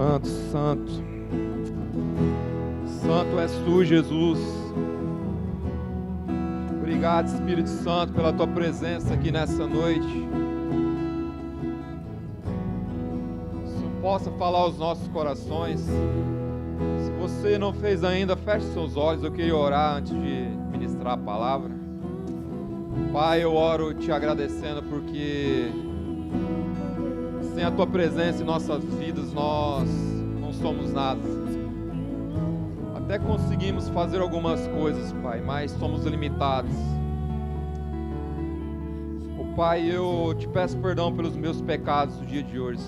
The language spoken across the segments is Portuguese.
Santo, santo. Santo és tu, Jesus. Obrigado, Espírito Santo, pela tua presença aqui nessa noite. Que o Senhor possa falar aos nossos corações. Se você não fez ainda, feche seus olhos. Eu queria orar antes de ministrar a palavra. Pai, eu oro te agradecendo porque sem a tua presença em nossas vidas nós não somos nada. Até conseguimos fazer algumas coisas, Pai, mas somos limitados. Pai, eu te peço perdão pelos meus pecados no dia de hoje.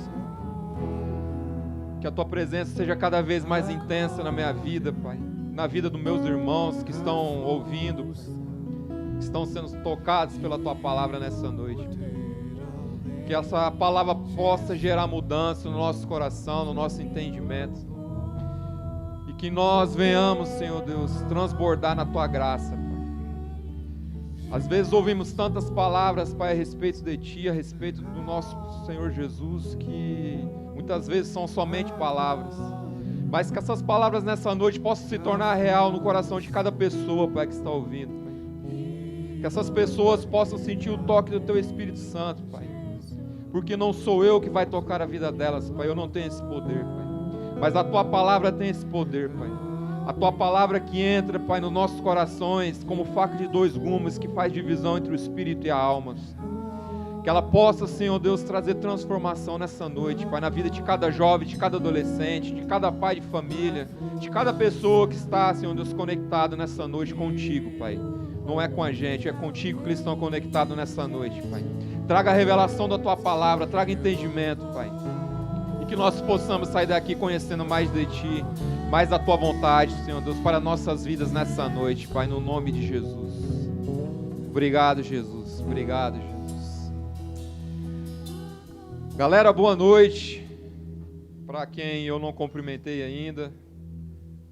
Que a tua presença seja cada vez mais intensa na minha vida, Pai, na vida dos meus irmãos que estão ouvindo, que estão sendo tocados pela tua palavra nessa noite. Que essa palavra possa gerar mudança no nosso coração, no nosso entendimento. E que nós venhamos, Senhor Deus, transbordar na tua graça, Pai. Às vezes ouvimos tantas palavras, Pai, a respeito de ti, a respeito do nosso Senhor Jesus, que muitas vezes são somente palavras. Mas que essas palavras nessa noite possam se tornar real no coração de cada pessoa, Pai, que está ouvindo, Pai. Que essas pessoas possam sentir o toque do teu Espírito Santo, Pai. Porque não sou eu que vai tocar a vida delas, Pai, eu não tenho esse poder, Pai, mas a Tua Palavra tem esse poder, Pai, a Tua Palavra que entra, Pai, nos nossos corações, como faca de dois gumes, que faz divisão entre o Espírito e a alma, que ela possa, Senhor Deus, trazer transformação nessa noite, Pai, na vida de cada jovem, de cada adolescente, de cada pai de família, de cada pessoa que está, Senhor Deus, conectado nessa noite contigo, Pai, não é com a gente, é contigo que eles estão conectados nessa noite, Pai. Traga a revelação da Tua Palavra, traga entendimento, Pai. E que nós possamos sair daqui conhecendo mais de Ti, mais da Tua vontade, Senhor Deus, para nossas vidas nessa noite, Pai, no nome de Jesus. Obrigado, Jesus. Obrigado, Jesus. Galera, boa noite. Para quem eu não cumprimentei ainda,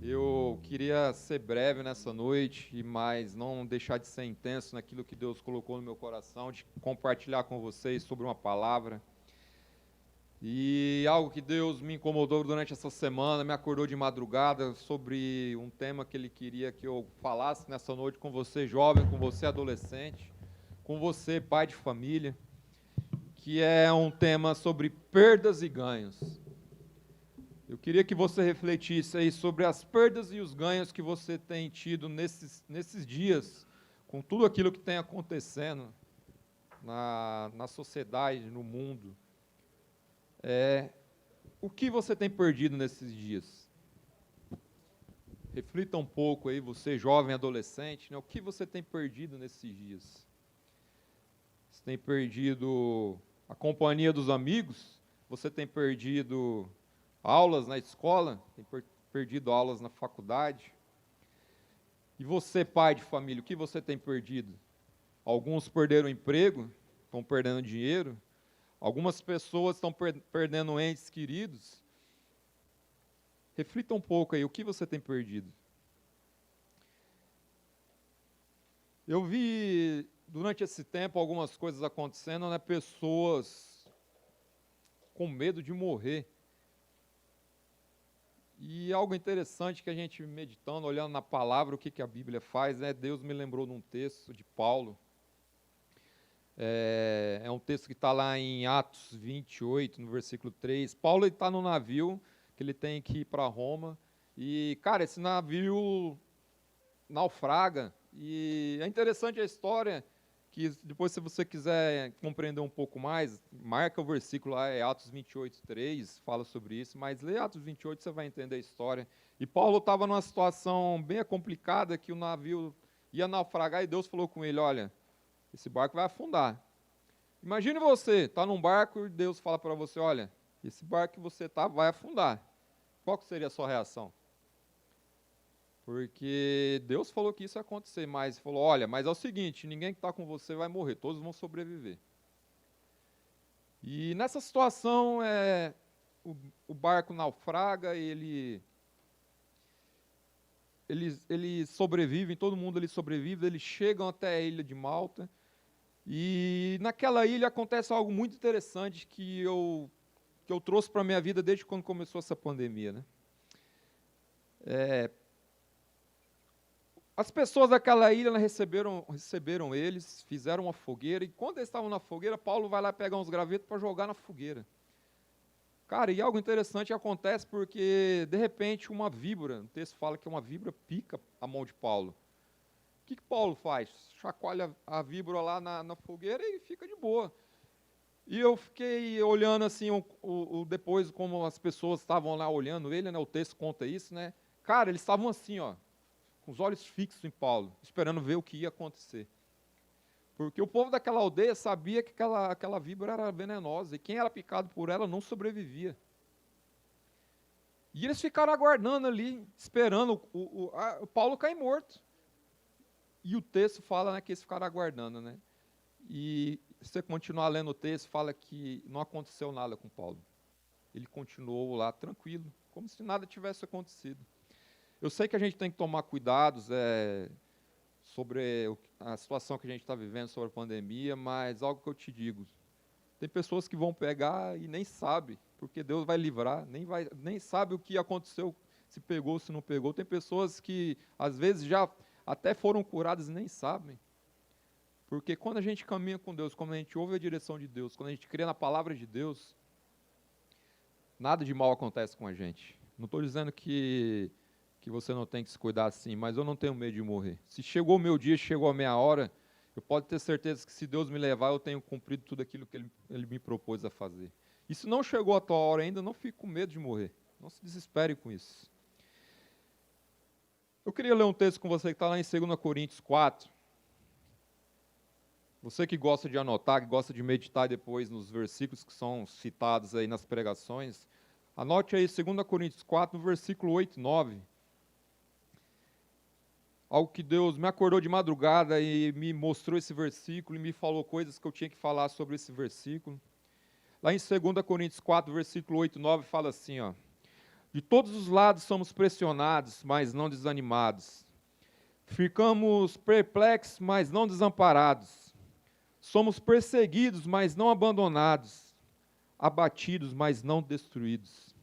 eu queria ser breve nessa noite, mas não deixar de ser intenso naquilo que Deus colocou no meu coração, de compartilhar com vocês sobre uma palavra. E algo que Deus me incomodou durante essa semana, me acordou de madrugada sobre um tema que Ele queria que eu falasse nessa noite com você jovem, com você adolescente, com você pai de família, que é um tema sobre perdas e ganhos. Eu queria que você refletisse aí sobre as perdas e os ganhos que você tem tido nesses dias, com tudo aquilo que tem acontecendo na sociedade, no mundo. O que você tem perdido nesses dias? Reflita um pouco aí, você jovem, adolescente, né? O que você tem perdido nesses dias? Você tem perdido a companhia dos amigos? Você tem perdido aulas na escola, tem perdido aulas na faculdade. E você, pai de família, o que você tem perdido? Alguns perderam o emprego, estão perdendo dinheiro. Algumas pessoas estão perdendo entes queridos. Reflita um pouco aí, o que você tem perdido? Eu vi, durante esse tempo, algumas coisas acontecendo, né? Pessoas com medo de morrer. E algo interessante que a gente meditando, olhando na palavra, o que a Bíblia faz, né? Deus me lembrou de um texto de Paulo. É um texto que está lá em Atos 28, no versículo 3. Paulo está no navio, que ele tem que ir para Roma. E, cara, esse navio naufraga. E é interessante a história, que depois, se você quiser compreender um pouco mais, marca o versículo lá, é Atos 28, 3, fala sobre isso, mas lê Atos 28, você vai entender a história. E Paulo estava numa situação bem complicada, que o navio ia naufragar, e Deus falou com ele, olha, esse barco vai afundar. Imagine você, está num barco, e Deus fala para você, olha, esse barco que você está vai afundar. Qual que seria a sua reação? Porque Deus falou que isso ia acontecer, mas falou, olha, mas é o seguinte, ninguém que está com você vai morrer, todos vão sobreviver. E nessa situação, o barco naufraga, eles sobrevivem, todo mundo ali sobrevive, eles chegam até a ilha de Malta, e naquela ilha acontece algo muito interessante que eu eu trouxe para a minha vida desde quando começou essa pandemia, né? As pessoas daquela ilha receberam eles, fizeram uma fogueira, e quando eles estavam na fogueira, Paulo vai lá pegar uns gravetos para jogar na fogueira. Cara, e algo interessante acontece porque, de repente, uma víbora, o texto fala que uma víbora pica a mão de Paulo. O que Paulo faz? Chacoalha a víbora lá na fogueira e fica de boa. E eu fiquei olhando assim, depois como as pessoas estavam lá olhando ele, né? O texto conta isso, né? Cara, eles estavam assim, ó, com os olhos fixos em Paulo, esperando ver o que ia acontecer. Porque o povo daquela aldeia sabia que aquela víbora era venenosa, e quem era picado por ela não sobrevivia. E eles ficaram aguardando ali, esperando o Paulo cair morto. E o texto fala, né, que eles ficaram aguardando, né? E se você continuar lendo o texto, fala que não aconteceu nada com Paulo. Ele continuou lá tranquilo, como se nada tivesse acontecido. Eu sei que a gente tem que tomar cuidados sobre a situação que a gente está vivendo, sobre a pandemia, mas algo que eu te digo, tem pessoas que vão pegar e nem sabem, porque Deus vai livrar, nem sabe o que aconteceu, se pegou, se não pegou. Tem pessoas que, às vezes, já até foram curadas e nem sabem. Porque quando a gente caminha com Deus, quando a gente ouve a direção de Deus, quando a gente crê na palavra de Deus, nada de mal acontece com a gente. Não estou dizendo que você não tem que se cuidar assim, mas eu não tenho medo de morrer. Se chegou o meu dia, chegou a minha hora, eu posso ter certeza que se Deus me levar, eu tenho cumprido tudo aquilo que Ele me propôs a fazer. E se não chegou a tua hora ainda, não fique com medo de morrer. Não se desespere com isso. Eu queria ler um texto com você que está lá em 2 Coríntios 4. Você que gosta de anotar, que gosta de meditar depois nos versículos que são citados aí nas pregações, anote aí 2 Coríntios 4, no versículo 8 e 9. Algo que Deus me acordou de madrugada e me mostrou esse versículo e me falou coisas que eu tinha que falar sobre esse versículo. Lá em 2 Coríntios 4, versículo 8 e 9, fala assim, ó: de todos os lados somos pressionados, mas não desanimados. Ficamos perplexos, mas não desamparados. Somos perseguidos, mas não abandonados. Abatidos, mas não destruídos.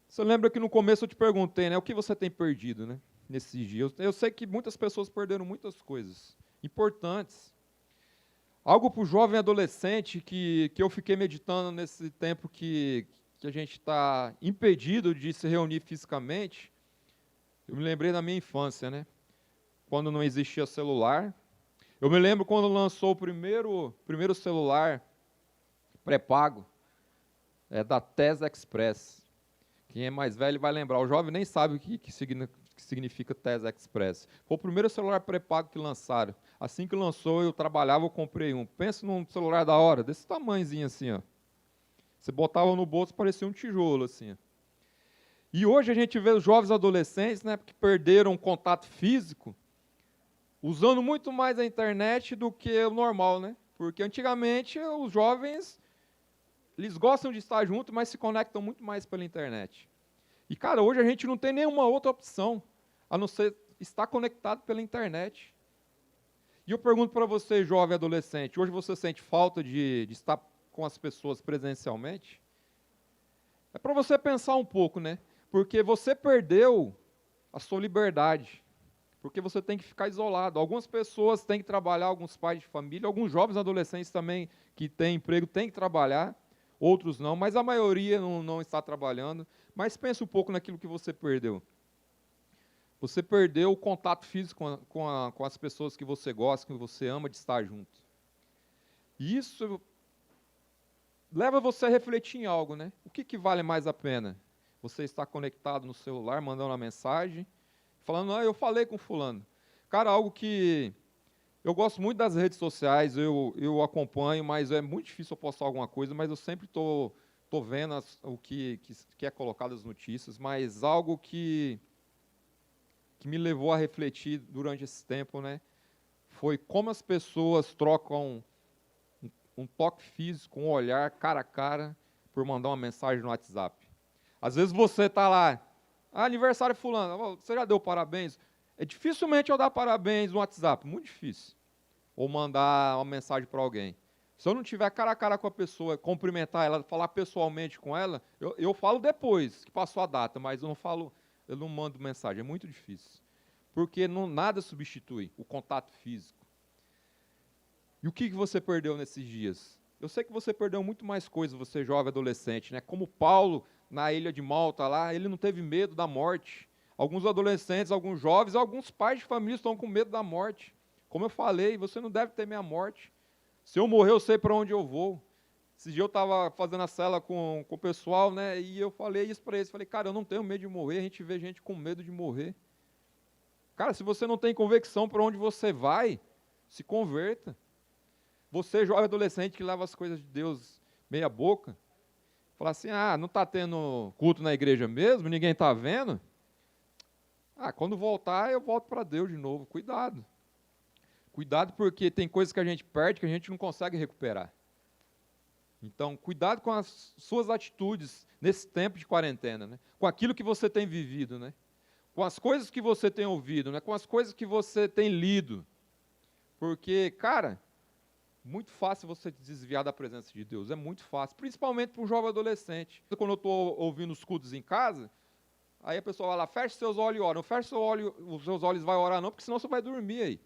Você lembra que no começo eu te perguntei, né, o que você tem perdido, né? Nesses dias. Eu sei que muitas pessoas perderam muitas coisas importantes. Algo para o jovem adolescente que eu fiquei meditando nesse tempo que a gente está impedido de se reunir fisicamente. Eu me lembrei da minha infância, né? Quando não existia celular. Eu me lembro quando lançou o primeiro celular pré-pago, da TES Express. Quem é mais velho vai lembrar. O jovem nem sabe o que significa TES Express. Foi o primeiro celular pré-pago que lançaram. Assim que lançou, eu trabalhava, eu comprei um. Pensa num celular da hora, desse tamanhozinho assim, ó. Você botava no bolso, parecia um tijolo, assim, ó. E hoje a gente vê os jovens adolescentes, né, que perderam o contato físico, usando muito mais a internet do que o normal, né? Porque antigamente os jovens, eles gostam de estar juntos, mas se conectam muito mais pela internet. E, cara, hoje a gente não tem nenhuma outra opção, a não ser estar conectado pela internet. E eu pergunto para você, jovem adolescente, hoje você sente falta de estar com as pessoas presencialmente? É para você pensar um pouco, né? Porque você perdeu a sua liberdade, porque você tem que ficar isolado. Algumas pessoas têm que trabalhar, alguns pais de família, alguns jovens adolescentes também que têm emprego têm que trabalhar, outros não, mas a maioria não está trabalhando. Mas pense um pouco naquilo que você perdeu. Você perdeu o contato físico com as pessoas que você gosta, que você ama de estar junto. E isso leva você a refletir em algo, né? O que vale mais a pena? Você estar conectado no celular, mandando uma mensagem, falando, eu falei com fulano. Cara, algo que eu gosto muito das redes sociais, eu acompanho, mas é muito difícil eu postar alguma coisa, mas eu sempre estou vendo o que é colocado nas notícias, mas algo que me levou a refletir durante esse tempo, né, foi como as pessoas trocam um toque físico, um olhar cara a cara, por mandar uma mensagem no WhatsApp. Às vezes você está lá, aniversário fulano, você já deu parabéns? Dificilmente eu dar parabéns no WhatsApp, muito difícil. Ou mandar uma mensagem para alguém. Se eu não tiver cara a cara com a pessoa, cumprimentar ela, falar pessoalmente com ela, eu falo depois que passou a data, mas eu não mando mensagem, é muito difícil. Porque nada substitui o contato físico. E o que você perdeu nesses dias? Eu sei que você perdeu muito mais coisas, você jovem adolescente, né? Como Paulo, na ilha de Malta lá, ele não teve medo da morte. Alguns adolescentes, alguns jovens, alguns pais de família estão com medo da morte. Como eu falei, você não deve temer a morte. Se eu morrer, eu sei para onde eu vou. Esse dia eu estava fazendo a cela com o pessoal, né? E eu falei isso para eles. Falei, cara, eu não tenho medo de morrer. A gente vê gente com medo de morrer. Cara, se você não tem convicção para onde você vai, se converta. Você, jovem adolescente que leva as coisas de Deus meia boca, fala assim, não está tendo culto na igreja mesmo? Ninguém está vendo? Quando voltar, eu volto para Deus de novo. Cuidado. Cuidado porque tem coisas que a gente perde que a gente não consegue recuperar. Então, cuidado com as suas atitudes nesse tempo de quarentena, né? Com aquilo que você tem vivido, né? Com as coisas que você tem ouvido, né? Com as coisas que você tem lido. Porque, cara, muito fácil você desviar da presença de Deus, é muito fácil, principalmente para um jovem adolescente. Quando eu estou ouvindo os cultos em casa, aí a pessoa vai lá, fecha seus olhos e ora. Não fecha os seus olhos e vai orar não, porque senão você vai dormir aí.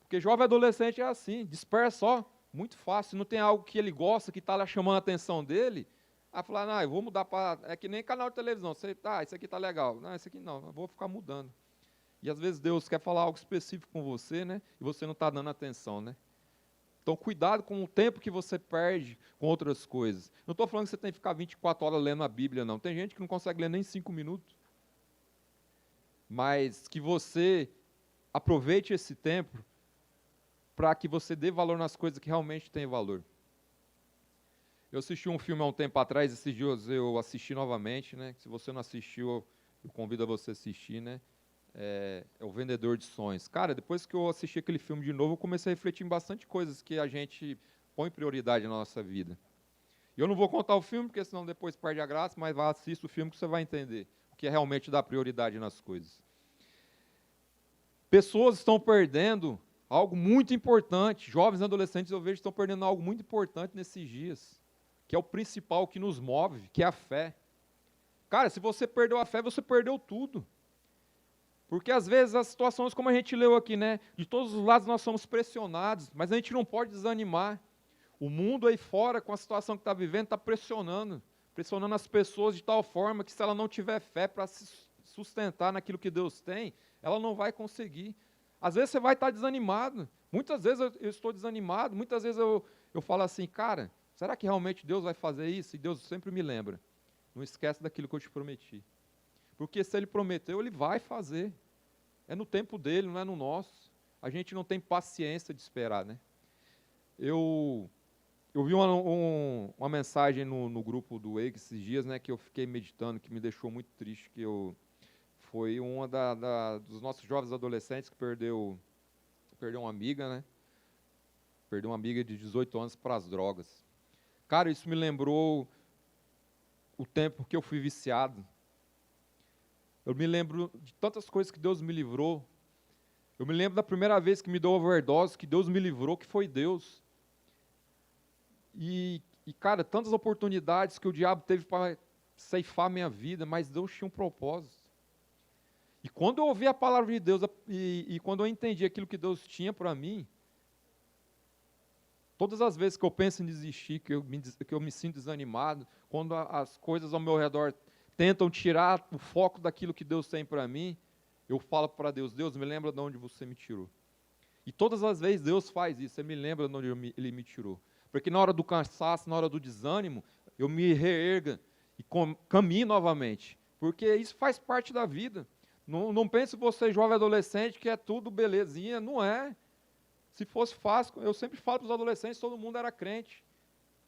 Porque jovem adolescente é assim, dispersa só, muito fácil, não tem algo que ele gosta, que está lá chamando a atenção dele, aí falar, eu vou mudar para, é que nem canal de televisão, você, isso aqui está legal, não, isso aqui não, eu vou ficar mudando. E às vezes Deus quer falar algo específico com você, né, e você não está dando atenção, né. Então, cuidado com o tempo que você perde com outras coisas. Não estou falando que você tem que ficar 24 horas lendo a Bíblia, não. Tem gente que não consegue ler nem 5 minutos. Mas que você aproveite esse tempo para que você dê valor nas coisas que realmente têm valor. Eu assisti um filme há um tempo atrás, esses dias eu assisti novamente, né? Se você não assistiu, eu convido a você a assistir, né? É O Vendedor de Sonhos. Cara, depois que eu assisti aquele filme de novo, eu comecei a refletir em bastante coisas que a gente põe prioridade na nossa vida. E eu não vou contar o filme, porque senão depois perde a graça, mas vá, assista o filme que você vai entender o que é realmente dar prioridade nas coisas. Pessoas estão perdendo algo muito importante, jovens e adolescentes eu vejo que estão perdendo algo muito importante nesses dias, que é o principal que nos move, que é a fé. Cara, se você perdeu a fé, você perdeu tudo. Porque às vezes as situações, como a gente leu aqui, né, de todos os lados nós somos pressionados, mas a gente não pode desanimar. O mundo aí fora, com a situação que está vivendo, está pressionando as pessoas de tal forma que se ela não tiver fé para se sustentar naquilo que Deus tem, ela não vai conseguir. Às vezes você vai estar desanimado, muitas vezes eu estou desanimado, muitas vezes eu falo assim, cara, será que realmente Deus vai fazer isso? E Deus sempre me lembra, não esquece daquilo que eu te prometi. Porque se Ele prometeu, Ele vai fazer. É no tempo dEle, não é no nosso. A gente não tem paciência de esperar, né? Eu vi uma mensagem no grupo do EIG esses dias, né, que eu fiquei meditando, que me deixou muito triste, foi uma dos nossos jovens adolescentes que perdeu uma amiga, né? Perdeu uma amiga de 18 anos para as drogas. Cara, isso me lembrou o tempo que eu fui viciado. Eu me lembro de tantas coisas que Deus me livrou. Eu me lembro da primeira vez que me deu overdose, que Deus me livrou, que foi Deus. E cara, tantas oportunidades que o diabo teve para ceifar minha vida, mas Deus tinha um propósito. E quando eu ouvi a palavra de Deus e quando eu entendi aquilo que Deus tinha para mim, todas as vezes que eu penso em desistir, que eu me sinto desanimado, quando as coisas ao meu redor tentam tirar o foco daquilo que Deus tem para mim, eu falo para Deus, Deus, me lembra de onde você me tirou. E todas as vezes Deus faz isso, Ele me lembra de onde Ele me tirou. Porque na hora do cansaço, na hora do desânimo, eu me reerga e caminho novamente. Porque isso faz parte da vida. Não pense você, jovem adolescente, que é tudo belezinha. Não é. Se fosse fácil, eu sempre falo para os adolescentes, todo mundo era crente.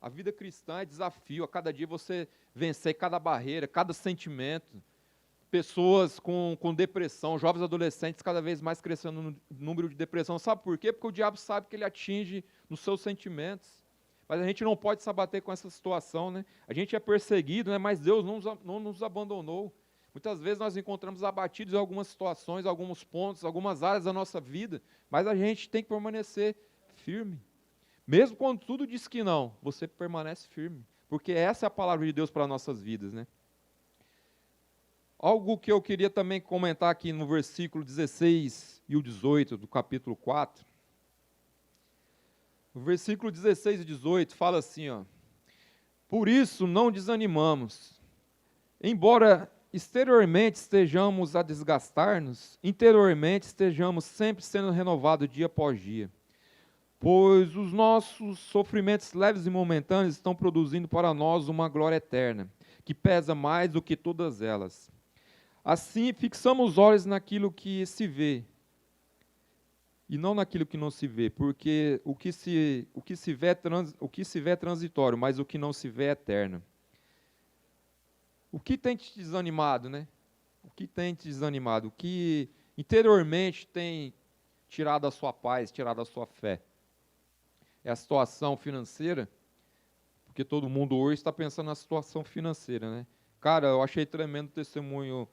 A vida cristã é desafio, a cada dia você vencer cada barreira, cada sentimento. Pessoas com depressão, jovens adolescentes cada vez mais crescendo no número de depressão. Sabe por quê? Porque o diabo sabe que ele atinge nos seus sentimentos. Mas a gente não pode se abater com essa situação, né? A gente é perseguido, né? Mas Deus não nos abandonou. Muitas vezes nós encontramos abatidos em algumas situações, alguns pontos, algumas áreas da nossa vida, mas a gente tem que permanecer firme. Mesmo quando tudo diz que não, você permanece firme. Porque essa é a palavra de Deus para nossas vidas, né? Algo que eu queria também comentar aqui no versículo 16 e o 18 do capítulo 4. O versículo 16 e 18 fala assim, ó: por isso não desanimamos. Embora exteriormente estejamos a desgastar-nos, interiormente estejamos sempre sendo renovados dia após dia. Pois os nossos sofrimentos leves e momentâneos estão produzindo para nós uma glória eterna, que pesa mais do que todas elas. Assim, fixamos os olhos naquilo que se vê, e não naquilo que não se vê, porque o que se vê é transitório, mas o que não se vê é eterno. O que tem te desanimado, né? O que tem te desanimado? O que interiormente tem tirado a sua paz, tirado a sua fé? É a situação financeira? Porque todo mundo hoje está pensando na situação financeira, né? Cara, eu achei tremendo o testemunho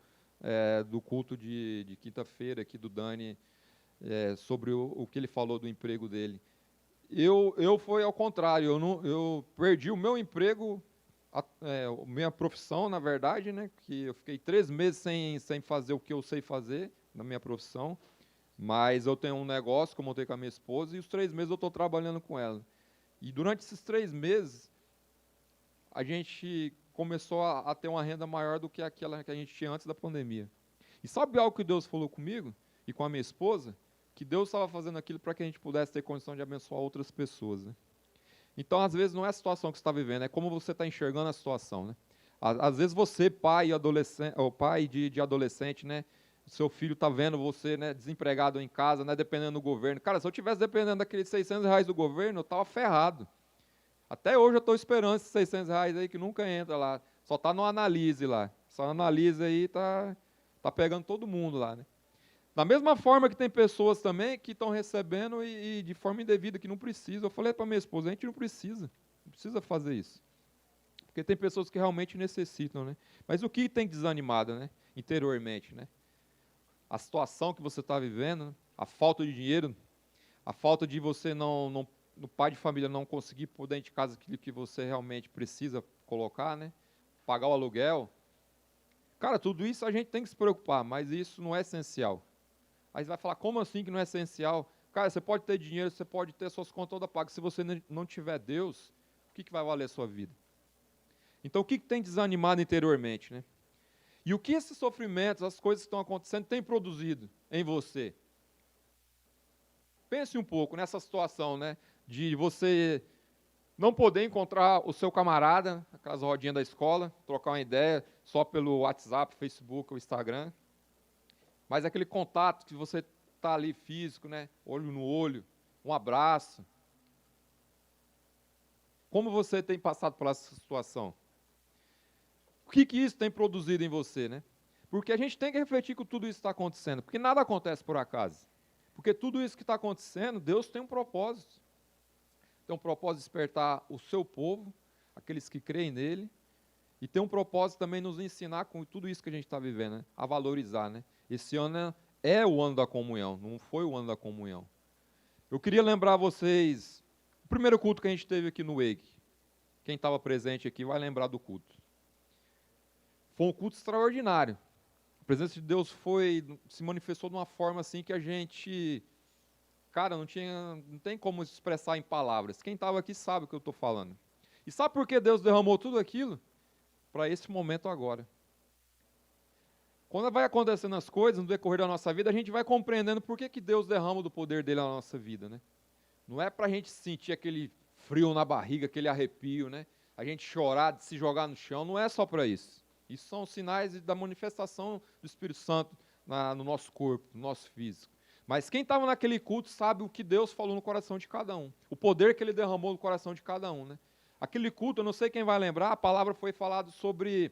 do culto de quinta-feira aqui do Dani, sobre o que ele falou do emprego dele. Eu fui ao contrário, eu perdi o meu emprego, minha profissão, na verdade, né, que eu fiquei 3 meses sem fazer o que eu sei fazer na minha profissão, mas eu tenho um negócio que eu montei com a minha esposa, e os 3 meses eu estou trabalhando com ela. E durante esses 3 meses, a gente começou a ter uma renda maior do que aquela que a gente tinha antes da pandemia. E sabe algo que Deus falou comigo e com a minha esposa? Que Deus estava fazendo aquilo para que a gente pudesse ter condição de abençoar outras pessoas, né? Então, às vezes, não é a situação que você está vivendo, é como você está enxergando a situação, né? Às vezes você, pai, adolescente, ou pai de adolescente, né? Seu filho está vendo você, né, desempregado em casa, né, dependendo do governo. Cara, se eu tivesse dependendo daqueles R$ 600 do governo, eu estava ferrado. Até hoje eu estou esperando esses R$ 600 aí que nunca entra lá. Só está no Analise lá. Só Analise aí tá pegando todo mundo lá, né? Da mesma forma que tem pessoas também que estão recebendo e de forma indevida, que não precisa. Eu falei para minha esposa, a gente não precisa fazer isso. Porque tem pessoas que realmente necessitam, né? Mas o que tem desanimado, né? Interiormente, né? A situação que você está vivendo, né? A falta de dinheiro, a falta de você no pai de família não conseguir pôr dentro de casa aquilo que você realmente precisa colocar, né? Pagar o aluguel. Cara, tudo isso a gente tem que se preocupar, mas isso não é essencial. Aí você vai falar, como assim que não é essencial? Cara, você pode ter dinheiro, você pode ter suas contas todas pagas. Se você não tiver Deus, o que vai valer a sua vida? Então, o que tem desanimado interiormente, né? E o que esses sofrimentos, as coisas que estão acontecendo, têm produzido em você? Pense um pouco nessa situação, né? De você não poder encontrar o seu camarada, aquelas rodinhas da escola, trocar uma ideia só pelo WhatsApp, Facebook ou Instagram. Mas aquele contato que você está ali físico, né? Olho no olho, um abraço. Como você tem passado por essa situação? O que isso tem produzido em você, né? Porque a gente tem que refletir que tudo isso está acontecendo, porque nada acontece por acaso. Porque tudo isso que está acontecendo, Deus tem um propósito. Tem um propósito de despertar o seu povo, aqueles que creem nele, e tem um propósito também nos ensinar com tudo isso que a gente está vivendo, né? A valorizar, né? Esse ano é o ano da comunhão, não foi o ano da comunhão. Eu queria lembrar vocês, o primeiro culto que a gente teve aqui no Wake. Quem estava presente aqui vai lembrar do culto. Foi um culto extraordinário. A presença de Deus se manifestou de uma forma assim que a gente, cara, não tem como expressar em palavras. Quem estava aqui sabe o que eu estou falando. E sabe por que Deus derramou tudo aquilo? Para esse momento agora. Quando vai acontecendo as coisas no decorrer da nossa vida, a gente vai compreendendo por que Deus derrama do poder dele na nossa vida, né? Não é para a gente sentir aquele frio na barriga, aquele arrepio, né? A gente chorar, de se jogar no chão, não é só para isso. Isso são sinais da manifestação do Espírito Santo no nosso corpo, no nosso físico. Mas quem estava naquele culto sabe o que Deus falou no coração de cada um. O poder que ele derramou no coração de cada um, né? Aquele culto, eu não sei quem vai lembrar, a palavra foi falada sobre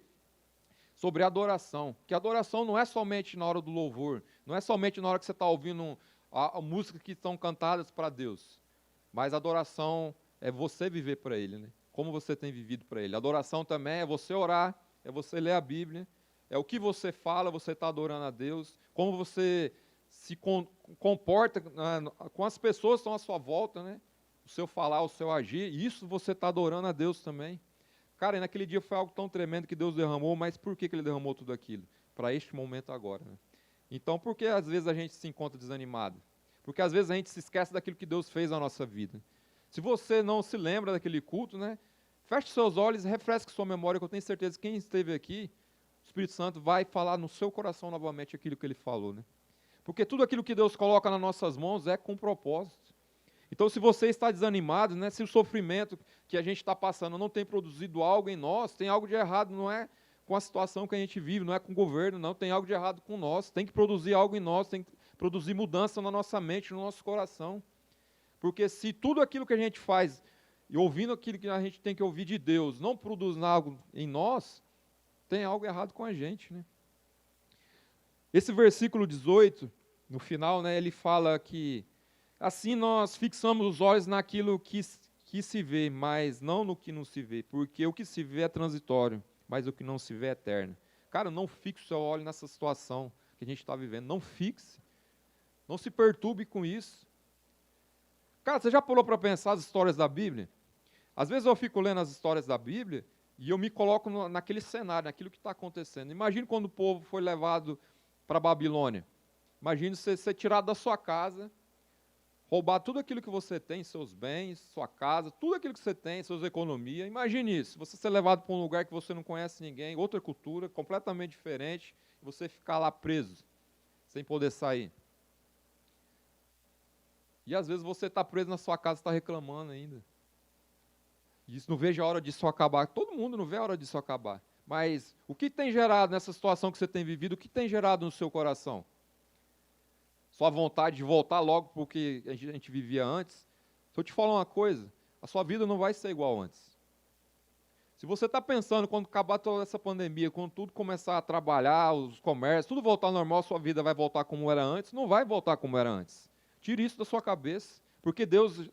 adoração. Que adoração não é somente na hora do louvor, não é somente na hora que você está ouvindo a música que estão cantadas para Deus. Mas adoração é você viver para Ele, né? Como você tem vivido para Ele. Adoração também é você orar, é você ler a Bíblia, é o que você fala, você está adorando a Deus, como você se comporta com as pessoas que estão à sua volta, né? o seu falar, o seu agir, isso você está adorando a Deus também. Cara, e naquele dia foi algo tão tremendo que Deus derramou, mas por que Ele derramou tudo aquilo? Para este momento agora, né? Então, por que às vezes a gente se encontra desanimado? Porque às vezes a gente se esquece daquilo que Deus fez na nossa vida. Se você não se lembra daquele culto, né? Feche seus olhos e refresque sua memória, que eu tenho certeza que quem esteve aqui, o Espírito Santo vai falar no seu coração novamente aquilo que Ele falou, né? Porque tudo aquilo que Deus coloca nas nossas mãos é com propósito. Então, se você está desanimado, né, se o sofrimento que a gente está passando não tem produzido algo em nós, tem algo de errado, não é com a situação que a gente vive, não é com o governo, não, tem algo de errado com nós, tem que produzir algo em nós, tem que produzir mudança na nossa mente, no nosso coração. Porque se tudo aquilo que a gente faz, e ouvindo aquilo que a gente tem que ouvir de Deus, não produz algo em nós, tem algo errado com a gente, né? Esse versículo 18, no final, né, ele fala que assim nós fixamos os olhos naquilo que se vê, mas não no que não se vê, porque o que se vê é transitório, mas o que não se vê é eterno. Cara, não fixe o seu olho nessa situação que a gente está vivendo, não fixe, não se perturbe com isso. Cara, você já parou para pensar as histórias da Bíblia? Às vezes eu fico lendo as histórias da Bíblia e eu me coloco naquele cenário, naquilo que está acontecendo. Imagine quando o povo foi levado para a Babilônia. Imagine você ser tirado da sua casa, roubar tudo aquilo que você tem, seus bens, sua casa, tudo aquilo que você tem, suas economias. Imagine isso, você ser levado para um lugar que você não conhece ninguém, outra cultura, completamente diferente, e você ficar lá preso, sem poder sair. E às vezes você está preso na sua casa e está reclamando ainda. E isso, não vejo a hora disso acabar. Todo mundo não vê a hora disso acabar. Mas o que tem gerado nessa situação que você tem vivido, o que tem gerado no seu coração? Sua vontade de voltar logo para o que a gente vivia antes? Se eu te falar uma coisa, a sua vida não vai ser igual antes. Se você está pensando, quando acabar toda essa pandemia, quando tudo começar a trabalhar, os comércios, tudo voltar ao normal, sua vida vai voltar como era antes, não vai voltar como era antes. Tire isso da sua cabeça, porque Deus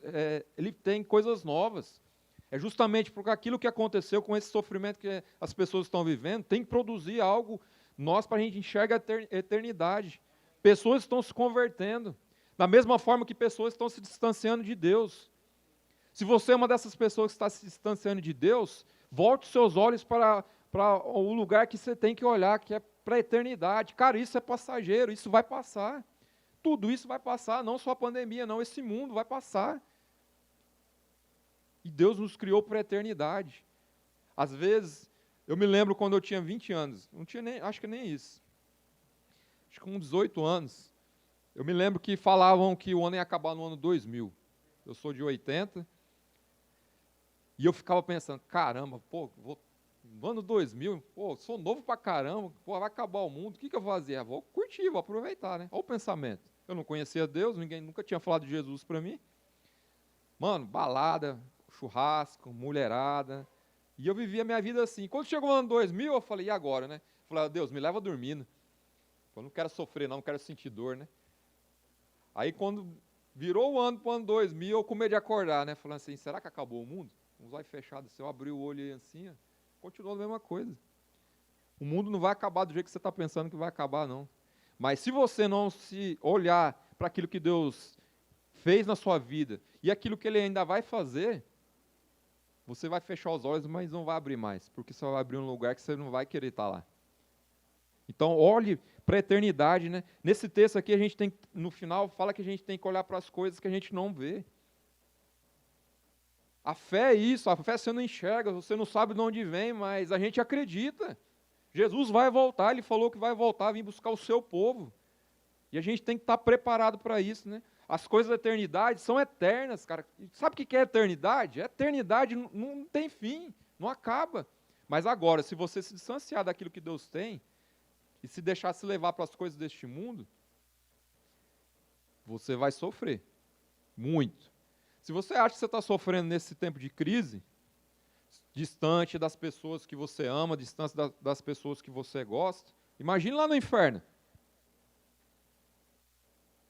Ele tem coisas novas. É justamente porque aquilo que aconteceu com esse sofrimento que as pessoas estão vivendo, tem que produzir algo nós para a gente enxergar a eternidade. Pessoas estão se convertendo, da mesma forma que pessoas estão se distanciando de Deus. Se você é uma dessas pessoas que está se distanciando de Deus, volte os seus olhos para o lugar que você tem que olhar, que é para a eternidade. Cara, isso é passageiro, isso vai passar. Tudo isso vai passar, não só a pandemia, não, esse mundo vai passar. E Deus nos criou para a eternidade. Às vezes, eu me lembro quando eu tinha 20 anos, não tinha nem, acho que nem isso. Acho que com 18 anos, eu me lembro que falavam que o ano ia acabar no ano 2000. Eu sou de 80. E eu ficava pensando, caramba, pô, no ano 2000, pô, sou novo pra caramba, pô, vai acabar o mundo, o que eu vou fazer? Vou curtir, vou aproveitar, né? Olha o pensamento. Eu não conhecia Deus, ninguém nunca tinha falado de Jesus para mim. Mano, balada, churrasco, mulherada. E eu vivia a minha vida assim. Quando chegou o ano 2000, eu falei, e agora, né? Eu falei, Deus, me leva dormindo. Eu não quero sofrer, não quero sentir dor, né? Aí quando virou o ano para o ano 2000, eu com medo de acordar, né? Falando assim, será que acabou o mundo? Com os olhos fechados, se eu abrir o olho assim, ó, continua a mesma coisa. O mundo não vai acabar do jeito que você está pensando que vai acabar, não. Mas se você não se olhar para aquilo que Deus fez na sua vida e aquilo que Ele ainda vai fazer, você vai fechar os olhos, mas não vai abrir mais, porque você vai abrir um lugar que você não vai querer estar lá. Então, olhe para a eternidade, né? Nesse texto aqui, a gente tem, no final, fala que a gente tem que olhar para as coisas que a gente não vê. A fé é isso, a fé você não enxerga, você não sabe de onde vem, mas a gente acredita. Jesus vai voltar, Ele falou que vai voltar, vir buscar o seu povo. E a gente tem que estar preparado para isso, né? As coisas da eternidade são eternas, cara. Sabe o que é eternidade? A eternidade não tem fim, não acaba. Mas agora, se você se distanciar daquilo que Deus tem, e se deixar se levar para as coisas deste mundo, você vai sofrer. Muito. Se você acha que você está sofrendo nesse tempo de crise, distante das pessoas que você ama, distante das pessoas que você gosta, imagine lá no inferno.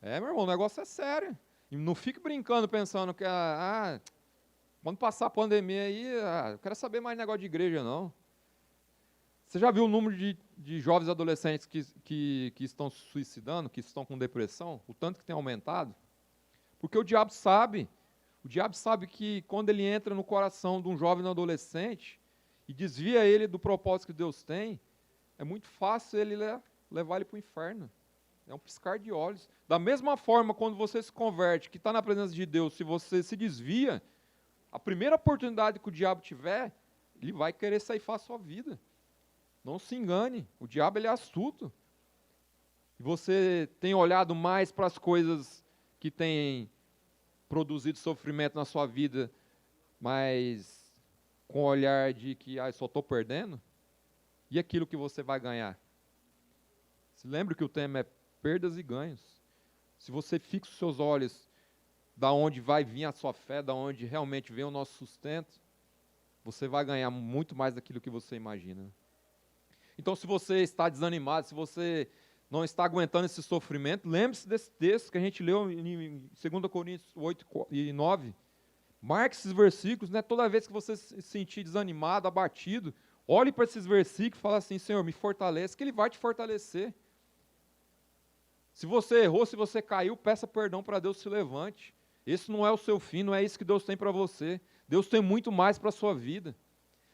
Meu irmão, o negócio é sério. E não fique brincando pensando que, quando passar a pandemia aí, eu quero saber mais negócio de igreja, não. Você já viu o número de jovens adolescentes que estão se suicidando, que estão com depressão? O tanto que tem aumentado? Porque o diabo sabe. O diabo sabe que quando ele entra no coração de um jovem ou adolescente e desvia ele do propósito que Deus tem, é muito fácil ele levar ele para o inferno. É um piscar de olhos. Da mesma forma, quando você se converte, que está na presença de Deus, se você se desvia, a primeira oportunidade que o diabo tiver, ele vai querer ceifar a sua vida. Não se engane, o diabo ele é astuto. E você tem olhado mais para as coisas que têm produzido sofrimento na sua vida, mas com o olhar de que eu só estou perdendo? E aquilo que você vai ganhar? Se lembre que o tema é perdas e ganhos. Se você fixa os seus olhos da onde vai vir a sua fé, da onde realmente vem o nosso sustento, você vai ganhar muito mais daquilo que você imagina. Então, se você está desanimado, se você não está aguentando esse sofrimento, lembre-se desse texto que a gente leu em 2 Coríntios 8 e 9. Marque esses versículos, né? Toda vez que você se sentir desanimado, abatido, olhe para esses versículos e fale assim: Senhor, me fortalece, que Ele vai te fortalecer. Se você errou, se você caiu, peça perdão para Deus, se levante. Esse não é o seu fim, não é isso que Deus tem para você. Deus tem muito mais para a sua vida,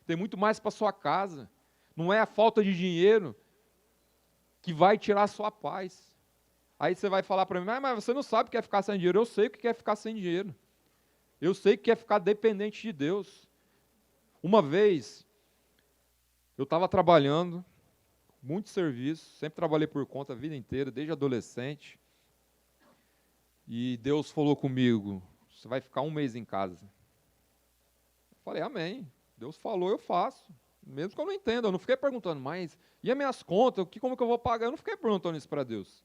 tem muito mais para a sua casa. Não é a falta de dinheiro que vai tirar a sua paz. Aí você vai falar para mim: mas você não sabe o que é ficar sem dinheiro. Eu sei o que é ficar sem dinheiro. Eu sei o que é ficar dependente de Deus. Uma vez, eu estava trabalhando, muito serviço, sempre trabalhei por conta a vida inteira, desde adolescente. E Deus falou comigo: você vai ficar 1 mês em casa. Eu falei: amém. Deus falou, eu faço. Mesmo que eu não entenda, eu não fiquei perguntando, mas e as minhas contas, como que eu vou pagar? Eu não fiquei perguntando isso para Deus.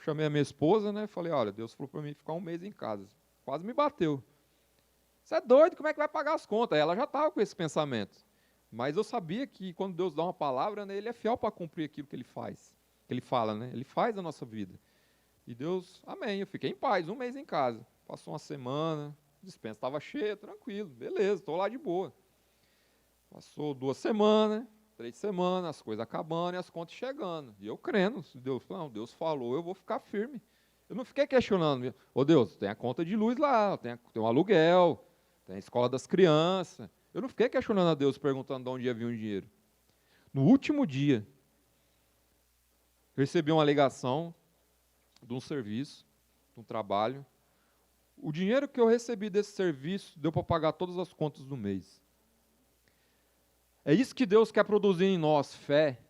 Chamei a minha esposa, né? Falei: olha, Deus falou para mim ficar 1 mês em casa. Quase me bateu. Você é doido, como é que vai pagar as contas? Ela já estava com esse pensamento. Mas eu sabia que quando Deus dá uma palavra, né, Ele é fiel para cumprir aquilo que Ele faz. Que Ele fala, né? Ele faz a nossa vida. E Deus, amém, eu fiquei em paz, 1 mês em casa. Passou uma semana, a despensa estava cheia, tranquilo, beleza, estou lá de boa. Passou 2 semanas, 3 semanas, as coisas acabando e as contas chegando. E eu crendo, se Deus falou, eu vou ficar firme. Eu não fiquei questionando: ô Deus, tem a conta de luz lá, tem um aluguel, tem a escola das crianças. Eu não fiquei questionando a Deus, perguntando de onde ia vir o dinheiro. No último dia, eu recebi uma ligação de um serviço, de um trabalho. O dinheiro que eu recebi desse serviço deu para pagar todas as contas do mês. É isso que Deus quer produzir em nós, fé.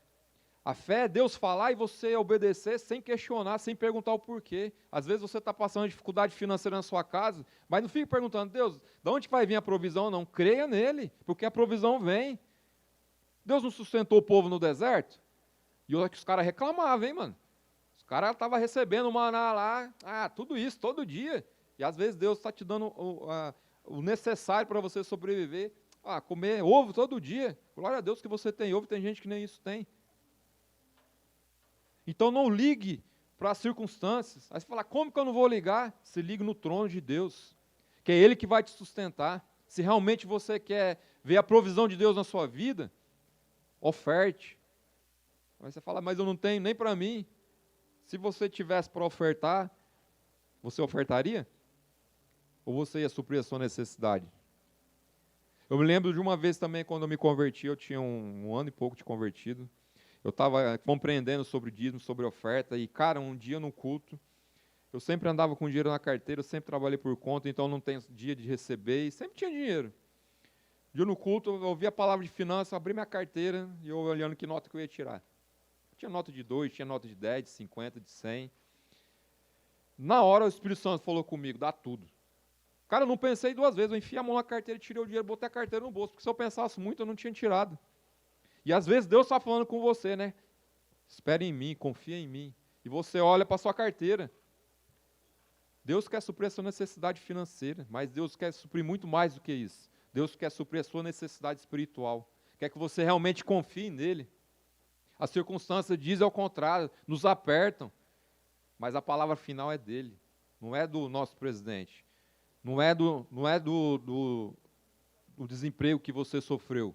A fé é Deus falar e você obedecer sem questionar, sem perguntar o porquê. Às vezes você está passando dificuldade financeira na sua casa, mas não fique perguntando: Deus, de onde vai vir a provisão? Não, creia nele, porque a provisão vem. Deus não sustentou o povo no deserto? E olha que os caras reclamavam, hein, mano? Os caras estavam recebendo maná lá, tudo isso, todo dia. E às vezes Deus está te dando o necessário para você sobreviver. Comer ovo todo dia. Glória a Deus que você tem ovo, tem gente que nem isso tem. Então não ligue para as circunstâncias. Aí você fala: como que eu não vou ligar? Se ligue no trono de Deus, que é Ele que vai te sustentar. Se realmente você quer ver a provisão de Deus na sua vida, oferte. Aí você fala: mas eu não tenho nem para mim. Se você tivesse para ofertar, você ofertaria? Ou você ia suprir a sua necessidade? Eu me lembro de uma vez também, quando eu me converti, eu tinha um ano e pouco de convertido. Eu estava compreendendo sobre dízimo, sobre oferta, e, cara, um dia no culto, eu sempre andava com dinheiro na carteira, eu sempre trabalhei por conta, então não tem dia de receber, e sempre tinha dinheiro. Um dia no culto, eu ouvi a palavra de finanças, abri minha carteira, e eu olhando que nota que eu ia tirar. Tinha nota de 2, tinha nota de 10, de 50, de 100. Na hora, o Espírito Santo falou comigo: dá tudo. Cara, eu não pensei 2 vezes, eu enfiei a mão na carteira, tirei o dinheiro, botei a carteira no bolso, porque se eu pensasse muito, eu não tinha tirado. E às vezes Deus está falando com você, né? Espere em mim, confia em mim. E você olha para a sua carteira. Deus quer suprir a sua necessidade financeira, mas Deus quer suprir muito mais do que isso. Deus quer suprir a sua necessidade espiritual. Quer que você realmente confie nele. As circunstâncias dizem ao contrário, nos apertam. Mas a palavra final é dele, não é do nosso presidente. Não é do desemprego que você sofreu.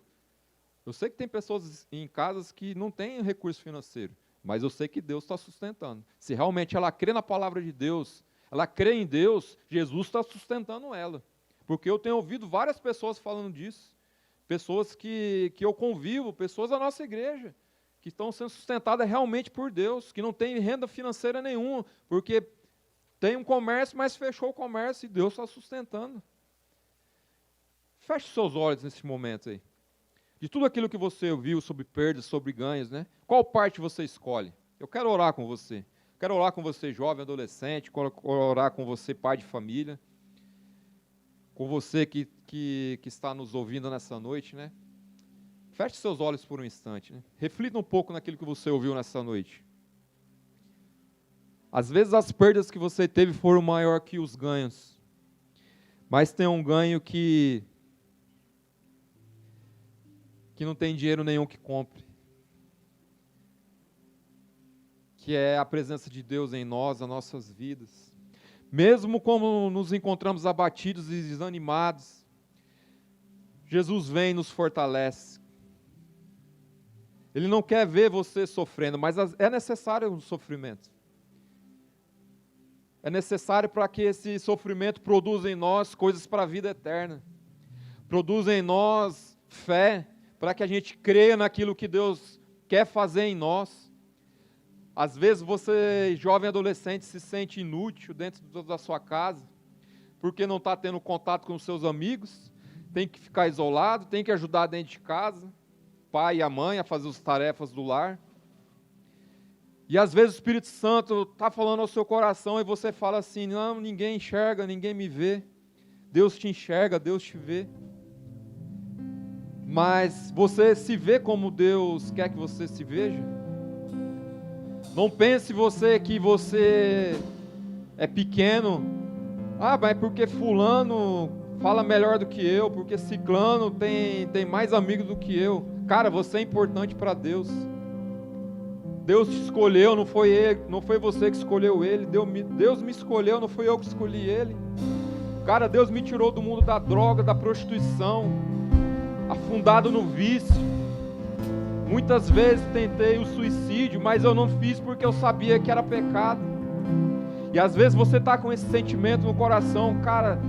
Eu sei que tem pessoas em casas que não têm recurso financeiro, mas eu sei que Deus está sustentando. Se realmente ela crê na palavra de Deus, ela crê em Deus, Jesus está sustentando ela. Porque eu tenho ouvido várias pessoas falando disso. Pessoas que eu convivo, pessoas da nossa igreja, que estão sendo sustentadas realmente por Deus, que não tem renda financeira nenhuma, porque tem um comércio, mas fechou o comércio e Deus está sustentando. Feche seus olhos nesse momento aí. De tudo aquilo que você ouviu sobre perdas, sobre ganhos, né? Qual parte você escolhe? Eu quero orar com você. Quero orar com você, jovem, adolescente, quero orar com você, pai de família, com você que está nos ouvindo nessa noite, né? Feche seus olhos por um instante, né? Reflita um pouco naquilo que você ouviu nessa noite. Às vezes as perdas que você teve foram maior que os ganhos, mas tem um ganho que não tem dinheiro nenhum que compre, que é a presença de Deus em nós, nas nossas vidas. Mesmo como nos encontramos abatidos e desanimados, Jesus vem e nos fortalece. Ele não quer ver você sofrendo, mas é necessário um sofrimento. É necessário para que esse sofrimento produza em nós coisas para a vida eterna. Produza em nós fé, para que a gente creia naquilo que Deus quer fazer em nós. Às vezes você, jovem adolescente, se sente inútil dentro da sua casa, porque não está tendo contato com os seus amigos, tem que ficar isolado, tem que ajudar dentro de casa, o pai e a mãe a fazer as tarefas do lar. E às vezes o Espírito Santo está falando ao seu coração e você fala assim, não, ninguém enxerga, ninguém me vê. Deus te enxerga, Deus te vê. Mas você se vê como Deus quer que você se veja? Não pense você que você é pequeno. Ah, mas porque fulano fala melhor do que eu, porque ciclano tem mais amigos do que eu. Cara, você é importante para Deus. Deus te escolheu, não foi você que escolheu ele. Deus me escolheu, não fui eu que escolhi ele. Cara, Deus me tirou do mundo da droga, da prostituição, afundado no vício. Muitas vezes tentei o suicídio, mas eu não fiz porque eu sabia que era pecado. E às vezes você está com esse sentimento no coração, cara,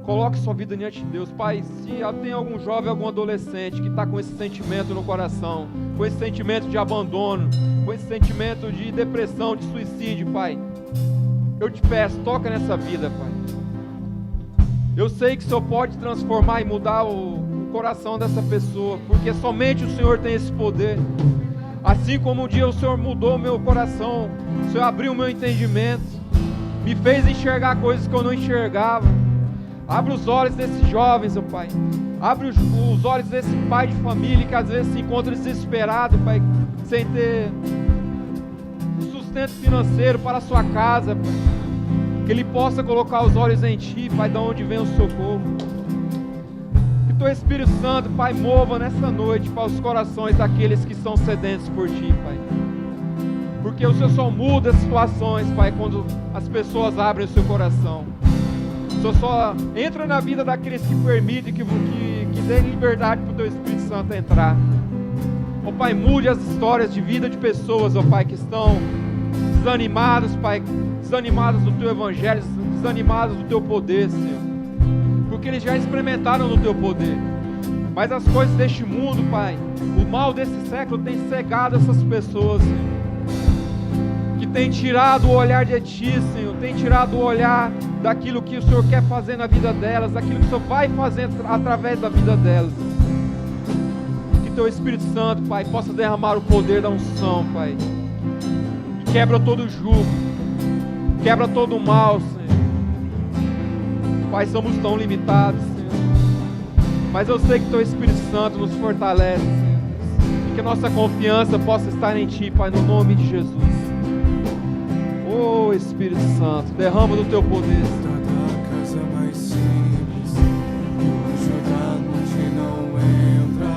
coloque sua vida diante de Deus. Pai, se tem algum jovem, algum adolescente que está com esse sentimento no coração, com esse sentimento de abandono, com esse sentimento de depressão, de suicídio, Pai, eu te peço, toca nessa vida, Pai. Eu sei que o Senhor pode transformar e mudar o coração dessa pessoa, porque somente o Senhor tem esse poder. Assim como um dia o Senhor mudou o meu coração, o Senhor abriu o meu entendimento, me fez enxergar coisas que eu não enxergava. Abre os olhos desses jovens, meu Pai. Abre os olhos desse pai de família que às vezes se encontra desesperado, Pai, sem ter sustento financeiro para a sua casa, Pai. Que ele possa colocar os olhos em Ti, Pai, de onde vem o socorro. Que Teu Espírito Santo, Pai, mova nessa noite para os corações daqueles que são sedentos por Ti, Pai. Porque o Senhor só muda as situações, Pai, quando as pessoas abrem o seu coração. O Senhor só entra na vida daqueles que permitem, que dê liberdade para o Teu Espírito Santo entrar. Ó Pai, mude as histórias de vida de pessoas, ó Pai, que estão desanimados, Pai, desanimados do Teu Evangelho, desanimados do Teu poder, Senhor. Porque eles já experimentaram do Teu poder. Mas as coisas deste mundo, Pai, o mal desse século tem cegado essas pessoas, Senhor. Que tem tirado o olhar de Ti, Senhor, tem tirado o olhar daquilo que o Senhor quer fazer na vida delas, daquilo que o Senhor vai fazer através da vida delas. Que Teu Espírito Santo, Pai, possa derramar o poder da unção, Pai. E quebra todo o jugo, quebra todo o mal, Senhor. Pai, somos tão limitados, Senhor. Mas eu sei que Teu Espírito Santo nos fortalece, Senhor. E que a nossa confiança possa estar em Ti, Pai, no nome de Jesus. Oh, Espírito Santo, derrama do Teu poder. Da casa mais simples, ajudar onde não entra.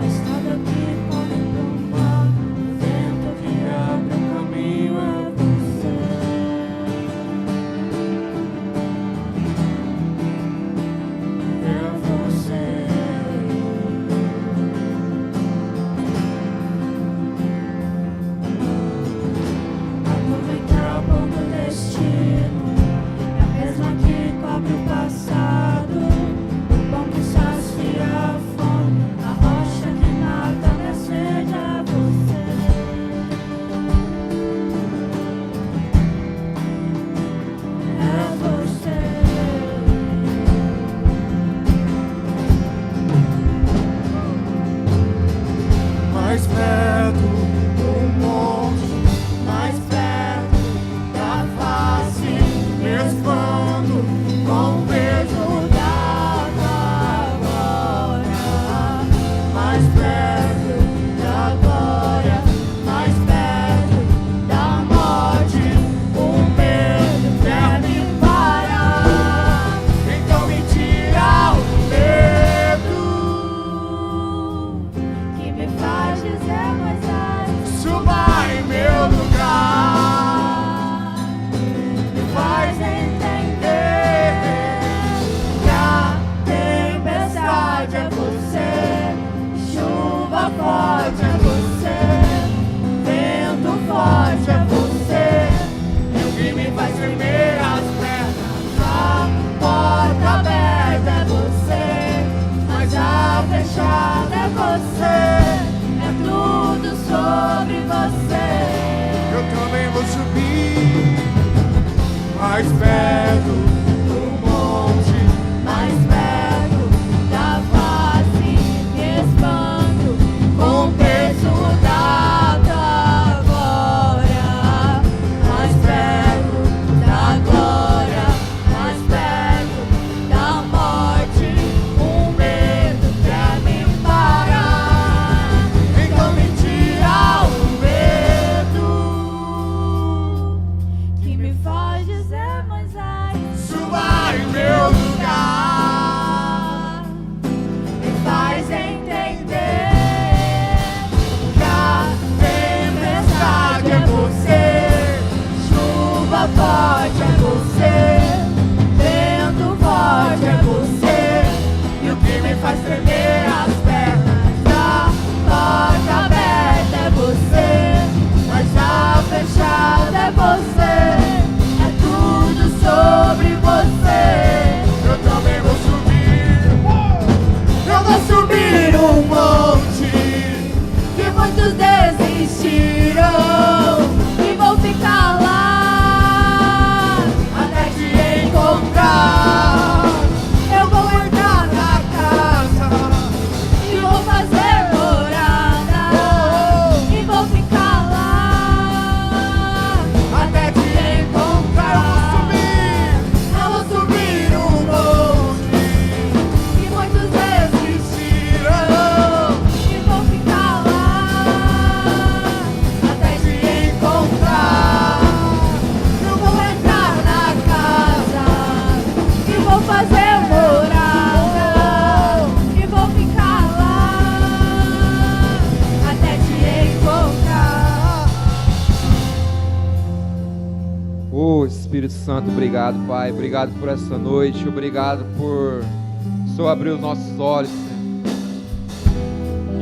A estrada que conecta o mar, o vento que abre um caminho é você. É você. Aproveitar pouco destino. mais perto do monte, mais perto da face, me expando com o peso da tua glória, mais perto da glória, mais perto da morte, o medo quer me parar, então me tira o medo que me faz dizer mais ai. suba em meu lugar, Me faz entender que a tempestade é você, chuva forte é você, vento forte é você, e o que me faz tremer as pernas da porta aberta é você, mas a fechada é você, é tudo sobre você. eu também vou subir. Eu vou subir um monte que muitos desistiram e vou ficar lá até te encontrar. Eu vou entrar na casa e vou fazer morada e vou ficar lá Até te encontrar, Eu vou subir um monte que muitos desistiram e vou ficar lá até te encontrar. Eu vou entrar na casa e vou fazer morada e vou ficar lá até te encontrar. Oh, Espírito Santo, obrigado, Pai. Obrigado por essa noite. Obrigado por o Senhor abrir os nossos olhos, Senhor.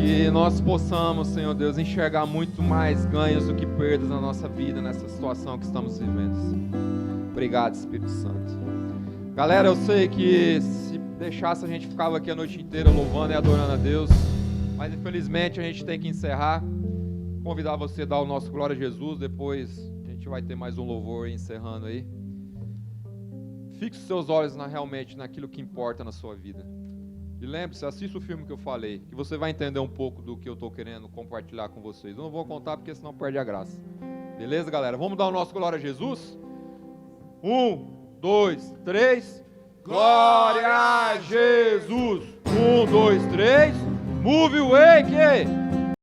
Que nós possamos, Senhor Deus, enxergar muito mais ganhos do que perdas na nossa vida, nessa situação que estamos vivendo, Senhor. Obrigado, Espírito Santo. Galera, eu sei que se deixasse a gente ficava aqui a noite inteira louvando e adorando a Deus, mas infelizmente a gente tem que encerrar. Convidar você a dar o nosso Glória a Jesus, depois a gente vai ter mais um louvor encerrando aí. Fixe os seus olhos realmente naquilo que importa na sua vida. E lembre-se, assista o filme que eu falei, que você vai entender um pouco do que eu estou querendo compartilhar com vocês. Eu não vou contar porque senão perde a graça. Beleza, galera? Vamos dar o nosso Glória a Jesus? 1, 2, 3. Glória a Jesus! 1, 2, 3. Move o wake!